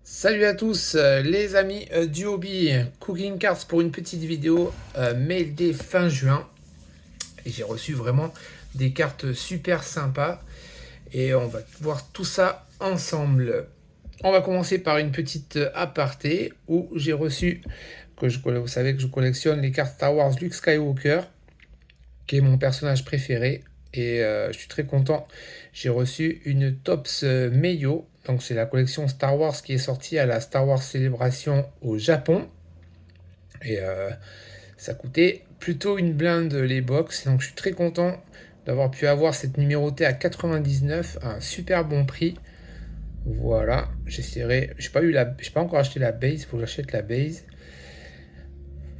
Salut à tous les amis du hobby Cooking Cards pour une petite vidéo mail day fin juin. Et j'ai reçu vraiment des cartes super sympas et on va voir tout ça ensemble. On va commencer par une petite aparté où j'ai reçu, vous savez que je collectionne les cartes Star Wars Luke Skywalker, qui est mon personnage préféré. Et je suis très content. J'ai reçu une Topps Meio. Donc c'est la collection Star Wars qui est sortie à la Star Wars Célébration au Japon. Et ça coûtait plutôt une blinde les box. Donc je suis très content d'avoir pu avoir cette numérotée à 99 à un super bon prix. Voilà, j'essaierai. J'ai pas encore acheté la base, il faut que j'achète la base.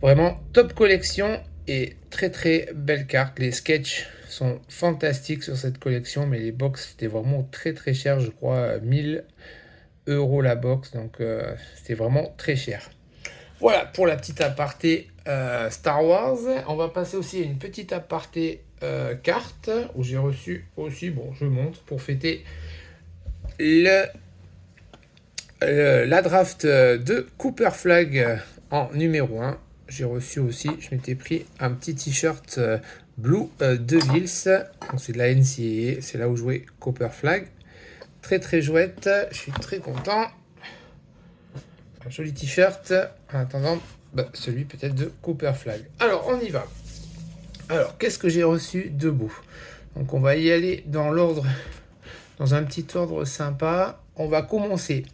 Vraiment top collection et très très belle carte. Les sketchs sont fantastiques sur cette collection, mais les box c'était vraiment très très cher, je crois 1000 € la box, donc c'était vraiment très cher. Voilà pour la petite aparté Star Wars. On va passer aussi à une petite aparté carte où j'ai reçu aussi, bon je montre pour fêter le la draft de Cooper Flag en numéro 1. J'ai reçu aussi, je m'étais pris un petit t-shirt Blue Devils. Donc c'est de la NCAA, c'est là où jouait Cooper Flag. Très très chouette, je suis très content. Un joli t-shirt. En attendant, celui peut-être de Cooper Flag. Alors on y va. Alors qu'est-ce que j'ai reçu de beau? Donc on va y aller dans l'ordre, dans un petit ordre sympa. On va commencer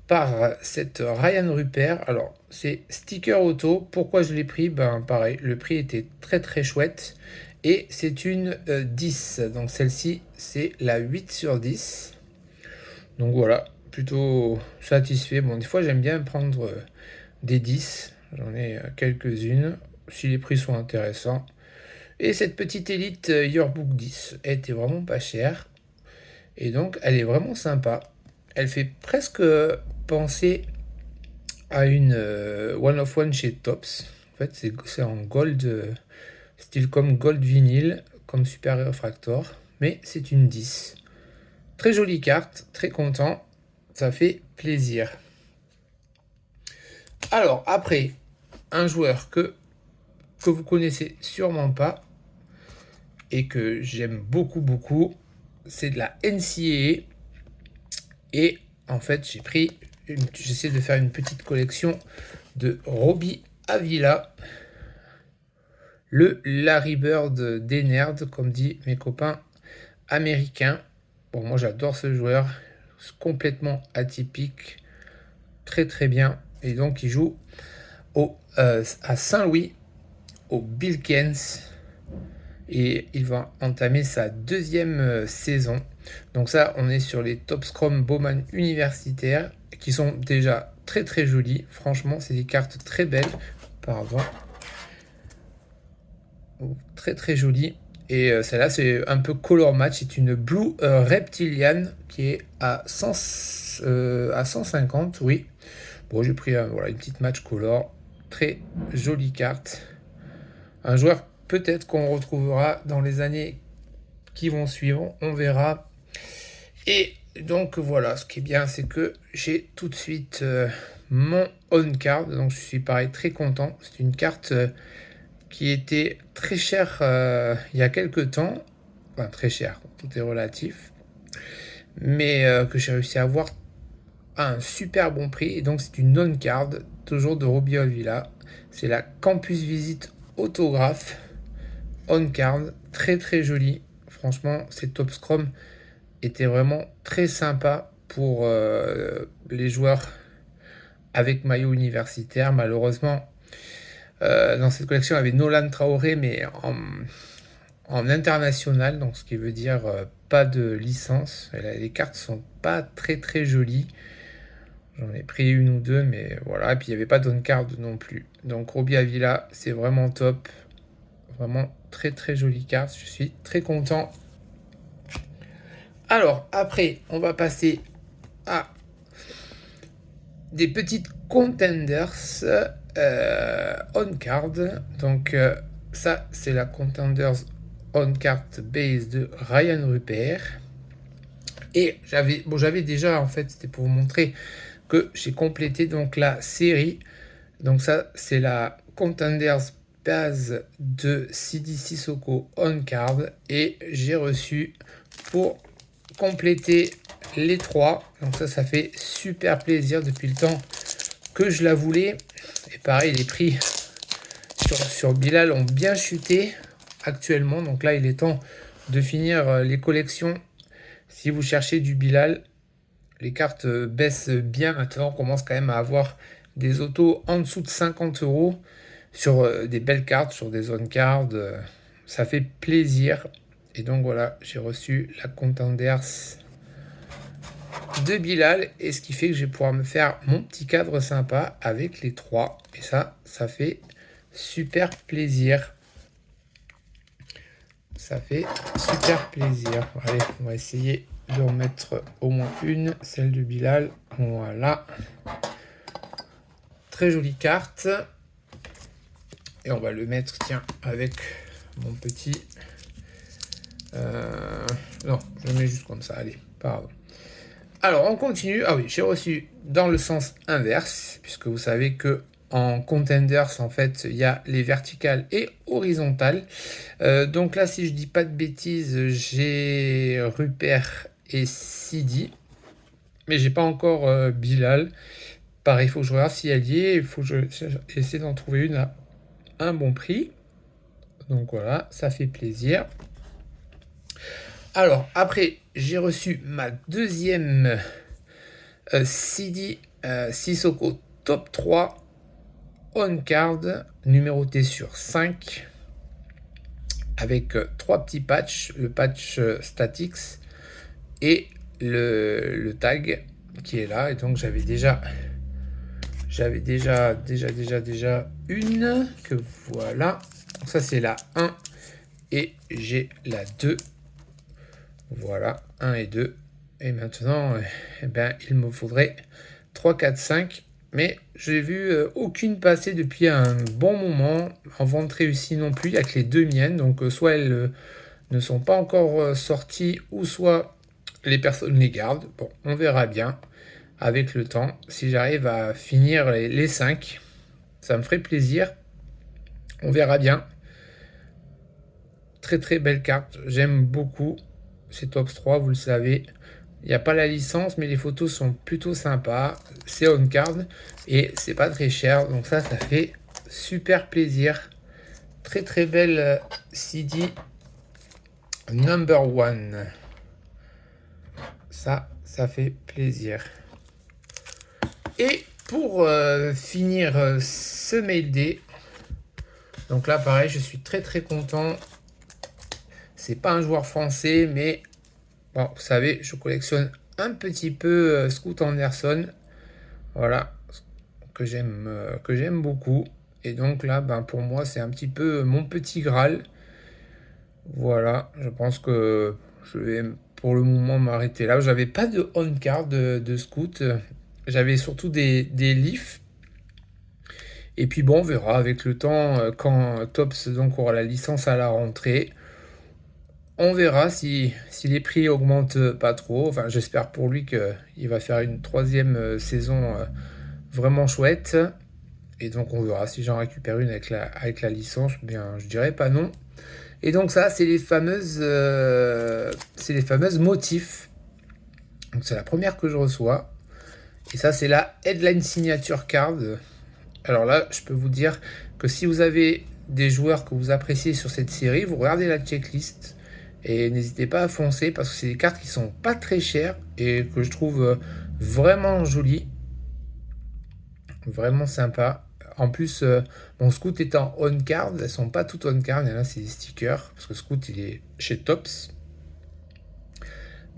par cette Ryan Rupert. Alors, c'est sticker auto. Pourquoi je l'ai pris? Ben, pareil, le prix était très très chouette. Et c'est une 10. Donc, celle-ci, c'est la 8 sur 10. Donc, voilà, plutôt satisfait. Bon, des fois, j'aime bien prendre des 10. J'en ai quelques-unes, si les prix sont intéressants. Et cette petite élite Yearbook 10, elle était vraiment pas chère. Et donc, elle est vraiment sympa. Elle fait presque penser à une One of One chez Tops. En fait, c'est en gold, style comme gold vinyle, comme Super Refractor, mais c'est une 10. Très jolie carte, très content, ça fait plaisir. Alors, après, un joueur que vous connaissez sûrement pas et que j'aime beaucoup, beaucoup, c'est de la NCAA. Et en fait, j'essaie de faire une petite collection de Robbie Avila, le Larry Bird des nerds, comme disent mes copains américains. Bon, moi j'adore ce joueur, complètement atypique, très très bien. Et donc il joue à Saint-Louis, au Bilkens, et il va entamer sa deuxième saison. Donc ça, on est sur les Top Scrum Bowman universitaires, qui sont déjà très très jolies. Franchement, c'est des cartes très belles. Pardon. Très très jolies. Et celle-là, c'est un peu color match. C'est une Blue Reptilian qui est à 150, oui. Bon, j'ai pris voilà, une petite match color. Très jolie carte. Un joueur peut-être qu'on retrouvera dans les années qui vont suivre. On verra. Et donc voilà, ce qui est bien, c'est que j'ai tout de suite mon on card. Donc je suis pareil très content. C'est une carte qui était très chère il y a quelques temps. Enfin très chère, tout est relatif. Mais que j'ai réussi à avoir à un super bon prix. Et donc c'est une on card, toujours de Robbie Villa. C'est la Campus Visite autographe on card. Très très jolie. Franchement, c'est Top Scrum était vraiment très sympa pour les joueurs avec maillot universitaire. Malheureusement, dans cette collection, il y avait Nolan Traoré, mais en international, donc ce qui veut dire pas de licence. Et là, les cartes sont pas très très jolies. J'en ai pris une ou deux, mais voilà. Et puis il n'y avait pas d'on-card non plus. Donc Robbie Avila, c'est vraiment top. Vraiment très très jolie carte. Je suis très content. Alors, après, on va passer à des petites contenders on card. Donc, ça, c'est la contenders on card base de Ryan Rupert. Et j'avais déjà, en fait, c'était pour vous montrer que j'ai complété donc la série. Donc ça, c'est la Contenders base de CD Sissoko on card. Et j'ai reçu pour compléter les 3. Donc ça fait super plaisir depuis le temps que je la voulais. Et pareil, les prix sur Bilal ont bien chuté actuellement. Donc là, il est temps de finir les collections. Si vous cherchez du Bilal, les cartes baissent bien maintenant. On commence quand même à avoir des autos en dessous de 50 € sur des belles cartes, sur des zone cards. Ça fait plaisir. Et donc voilà, j'ai reçu la Contenders de Bilal. Et ce qui fait que je vais pouvoir me faire mon petit cadre sympa avec les 3. Et ça fait super plaisir. Ça fait super plaisir. Allez, on va essayer de remettre au moins une, celle de Bilal. Voilà. Très jolie carte. Et on va le mettre, tiens, avec mon petit... non, je le mets juste comme ça. Allez, pardon. Alors, on continue. Ah oui, j'ai reçu dans le sens inverse, puisque vous savez que en Contenders, en fait, il y a les verticales et horizontales. Donc là, si je dis pas de bêtises, j'ai Rupert et Sidi. Mais j'ai pas encore Bilal. Pareil, il faut que je regarde si elle y est. Il faut que je essaie d'en trouver une à un bon prix. Donc voilà, ça fait plaisir. Alors, après, j'ai reçu ma deuxième CD Sissoko Top 3 on card, numéroté sur 5, avec 3 petits patchs, le patch Statics et le tag qui est là. Et donc j'avais déjà une que voilà. Donc ça c'est la 1 et j'ai la 2. Voilà, 1 et 2. Et maintenant, eh ben, il me faudrait 3, 4, 5. Mais je n'ai vu aucune passer depuis un bon moment. En vente réussie non plus. Il n'y a que les 2 miennes. Donc soit elles ne sont pas encore sorties, ou soit les personnes les gardent. Bon, on verra bien avec le temps. Si j'arrive à finir les 5, ça me ferait plaisir. On verra bien. Très très belle carte. J'aime beaucoup. C'est Tops 3, vous le savez. Il n'y a pas la licence, mais les photos sont plutôt sympas. C'est on card et c'est pas très cher. Donc ça fait super plaisir. Très très belle CD number 1. Ça fait plaisir. Et pour finir ce mail day, donc là pareil, je suis très très content. C'est pas un joueur français, mais bon, vous savez, je collectionne un petit peu Scoot Anderson. Voilà, que j'aime beaucoup. Et donc là, ben, pour moi, c'est un petit peu mon petit Graal. Voilà, je pense que je vais pour le moment m'arrêter là. J'avais pas de on-card de Scoot. J'avais surtout des Leafs. Et puis bon, on verra avec le temps, quand Tops donc aura la licence à la rentrée. On verra si les prix augmentent pas trop. Enfin, j'espère pour lui qu'il va faire une 3e saison vraiment chouette. Et donc on verra si j'en récupère une avec la licence. Bien, je dirais pas non. Et donc ça, c'est les fameuses motifs. Donc c'est la première que je reçois. Et ça, c'est la Headline Signature Card. Alors là, je peux vous dire que si vous avez des joueurs que vous appréciez sur cette série, vous regardez la checklist. Et n'hésitez pas à foncer parce que c'est des cartes qui sont pas très chères et que je trouve vraiment jolies. Vraiment sympa. En plus, mon Scoot étant on card, elles sont pas toutes on card. Il y en a, c'est des stickers parce que Scoot il est chez Tops.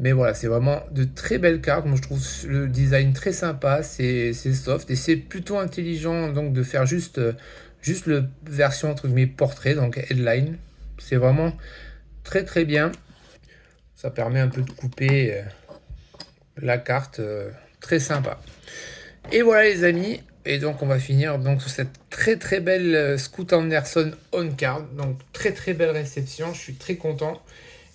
Mais voilà, c'est vraiment de très belles cartes. Moi, je trouve le design très sympa. C'est soft et c'est plutôt intelligent donc de faire juste le version entre guillemets portrait, donc headline. C'est vraiment très très bien. Ça permet un peu de couper la carte, très sympa. Et voilà les amis, et donc on va finir donc sur cette très très belle Scoot Anderson on card. Donc très très belle réception, je suis très content.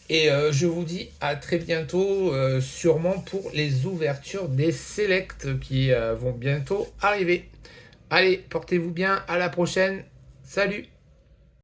Et je vous dis à très bientôt, sûrement pour les ouvertures des Select qui vont bientôt arriver. Allez, portez-vous bien, à la prochaine. Salut!